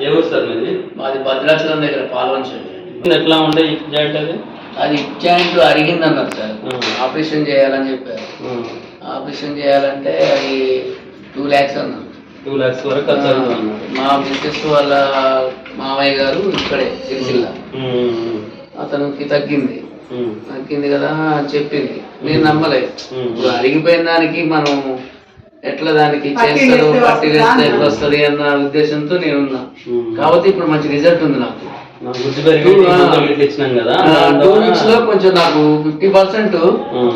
ఏ ఊరు సార్ మీది? మాది భద్రాచలం దగ్గర పాల్వంచం. ఎట్లా ఉండే హిప్ జాయింట్ అది? అది హిప్ జాయింట్ అరిగిందన్నారు సార్. ఆపరేషన్ చేయాలని చెప్పారు. ఆపరేషన్ చేయాలంటే అది 2 lakhs అన్నారు. 2 lakhs వరకు ఖర్చు అవుతుంది. మా మిస్సెస్ వాళ్ళ మావయ్య గారు ఇక్కడే సిరిసిల్ల, అతనికి తగ్గింది కదా అని చెప్పింది. నేను నమ్మలేదు. ఇప్పుడు అరిగిపోయిన దానికి మనం ఎట్లా దానికి చేస్తారు, పట్టి వేస్తే ఎట్లా వస్తుంది అన్న ఉద్దేశంతో నేను ఉన్నా. కాబట్టి ఇప్పుడు మంచి రిజల్ట్ ఉంది నాకు. 2 weeks లో కొంచెం నాకు 50%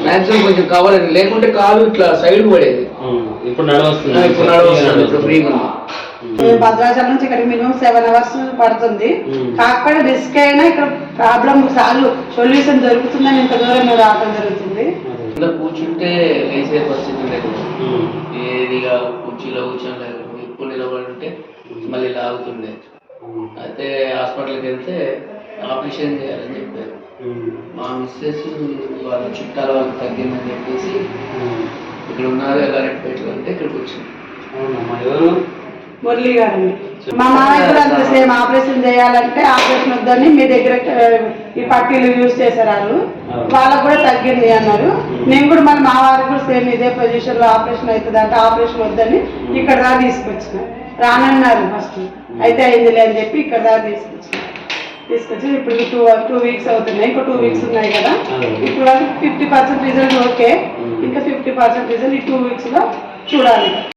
మాక్సిమం కొంచెం కవర్ అయింది. లేకుంటే కాలు ఇట్లా సైడ్ పడేది. ఇప్పుడు నడవస్తుంది. ఇప్పుడు ఫ్రీగా ఉంది. భద్రాచలం నుంచి ఇక్కడ మినిమం 7 hours పడుతుంది. కాకపోతే రిస్క్ అయినా ఇక్కడ ప్రాబ్లం సాల్వ్ సొల్యూషన్ దొరుకుతుందని ఇంత దూరం రావడం జరుగుతుంది. కూర్చుంటే లేచే పరిస్థితి లేదు. ఏదిగా కుర్చీలో కూర్చోలేదు. ఇప్పుడు నిలబడి ఉంటే మళ్ళీ లాగుతుండే. అయితే హాస్పిటల్కి వెళ్తే ఆపరేషన్ చేయాలని చెప్పారు. మా మిస్సెస్ వాళ్ళ చుట్టాల వాళ్ళకి తగ్గిందని చెప్పేసి ఇక్కడ ఉన్నారు ఎల్లారెడ్డిపేటలో అంటే ఇక్కడికి వచ్చింది. ఎవరు? మురళి గారండి. మా మామయ్య కూడా అంత సేమ్ ఆపరేషన్ చేయాలంటే ఆపరేషన్ వద్దని మీ దగ్గర ఈ పట్టీలు యూజ్ చేశారు. వాళ్ళకు కూడా తగ్గింది అన్నారు. నేను కూడా మళ్ళీ మా వారికి కూడా సేమ్ ఇదే పొజిషన్ లో ఆపరేషన్ అవుతుంది అంటే ఆపరేషన్ వద్దని ఇక్కడ దాకా తీసుకొచ్చిన. రానన్నారు ఫస్ట్, అయితే అయిందిలే అని చెప్పి ఇక్కడ దాకా తీసుకొచ్చి ఇప్పుడు 2 weeks అవుతున్నాయి. ఇంకో 2 weeks ఉన్నాయి కదా. ఇప్పుడు 50% రిజల్ట్ ఓకే. ఇంకా 50% రిజల్ట్ ఈ 2 weeks లో చూడాలి.